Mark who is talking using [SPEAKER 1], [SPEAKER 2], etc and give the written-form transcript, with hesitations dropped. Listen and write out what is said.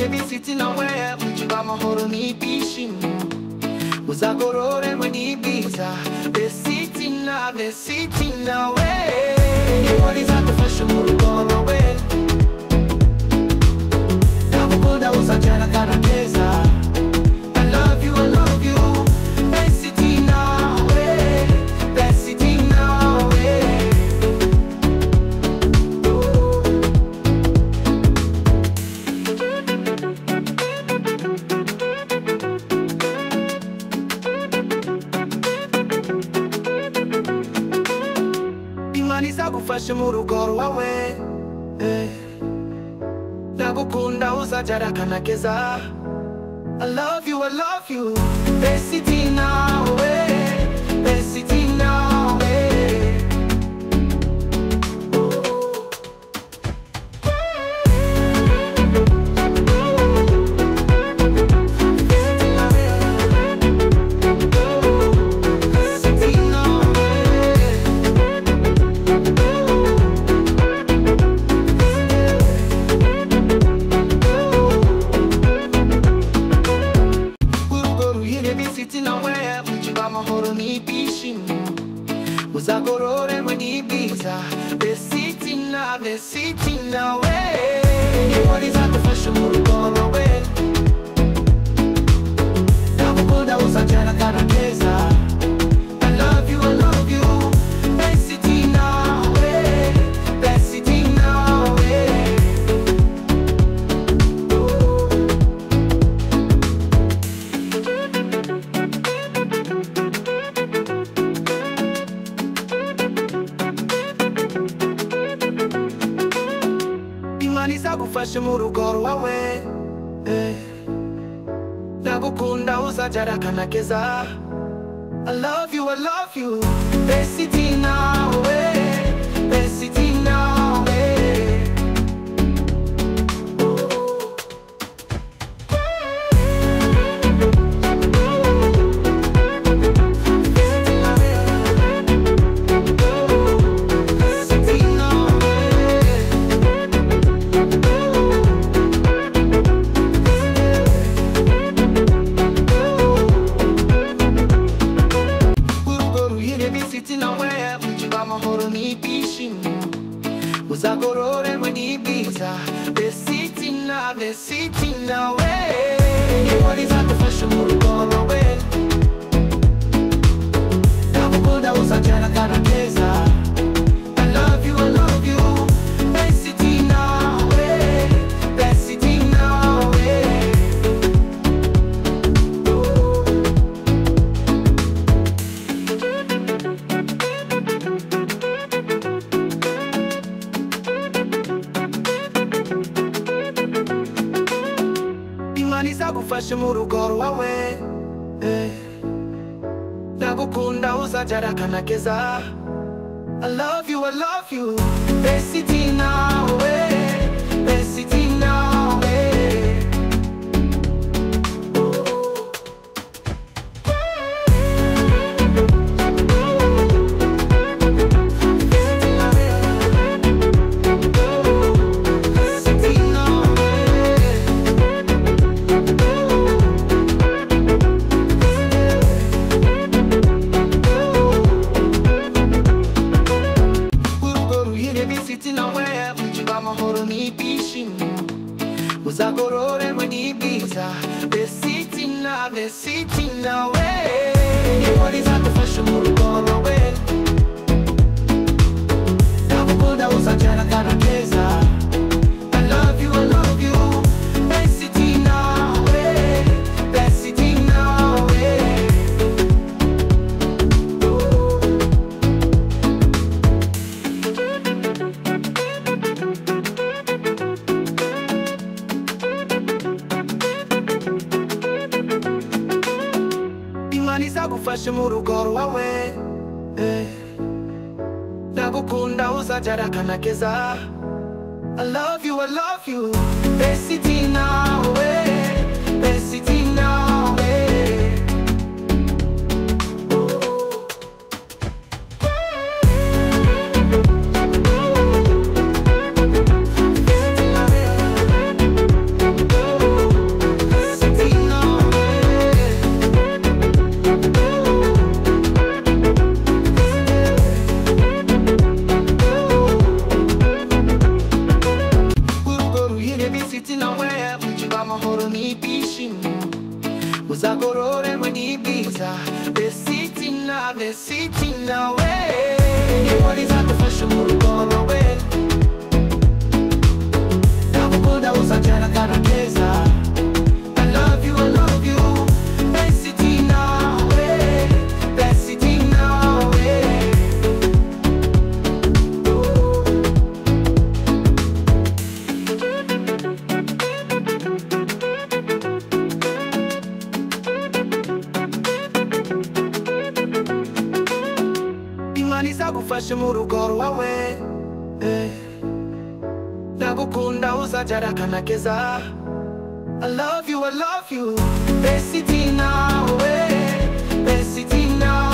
[SPEAKER 1] Vestine away, mchibama horo ni bishimu Uzagorore mweni Bwiza Vestine away Wali zako fashion murugoro we Nabukoda usajana kana keza I love you Vestine away Vestine away Imaniza gufasha mu rugo rwawe Ndagukunda uzajara kana keza I love you Vestine away Vestine away Uzagorore mweni Bwiza Vestine away Wali zako fashion murugoro we Nabukoda usajana kana keza I love you Vestine away Vestine away Imaniza gufasha mu rugo rwawe Ndagukunda uzajara kana keza I love you Vestine away Vestine away Uzagorore mweni Bwiza Vestine away Wali zako fashion murugoro we Nabukoda usajana kana keza I love you Vestine away Vestine away Imaniza gufasha mu rugo rwawe Ndagukunda uzajara kana keza I love you Vestine away Vestine away Uzagorore mweni Bwiza Vestine away Wali zako fashion murugoro we Nabukoda usajana kana keza I love you Vestine away Vestine away Imaniza gufasha mu rugo rwawe Ndagukunda uzajara kana keza I love you Vestine away Vestine away baby sitting away Mujiba mahoro nibishimo Uzagorore mweni Bwiza Vestine away Nibodi zakufasha murugoro we Nakukunda uzajana kanakeza I love you Vestine away Vestine away Nizagufashe mu rugo wawe Nakukunda uzajara kanakeza I love you Vestine away Vestine away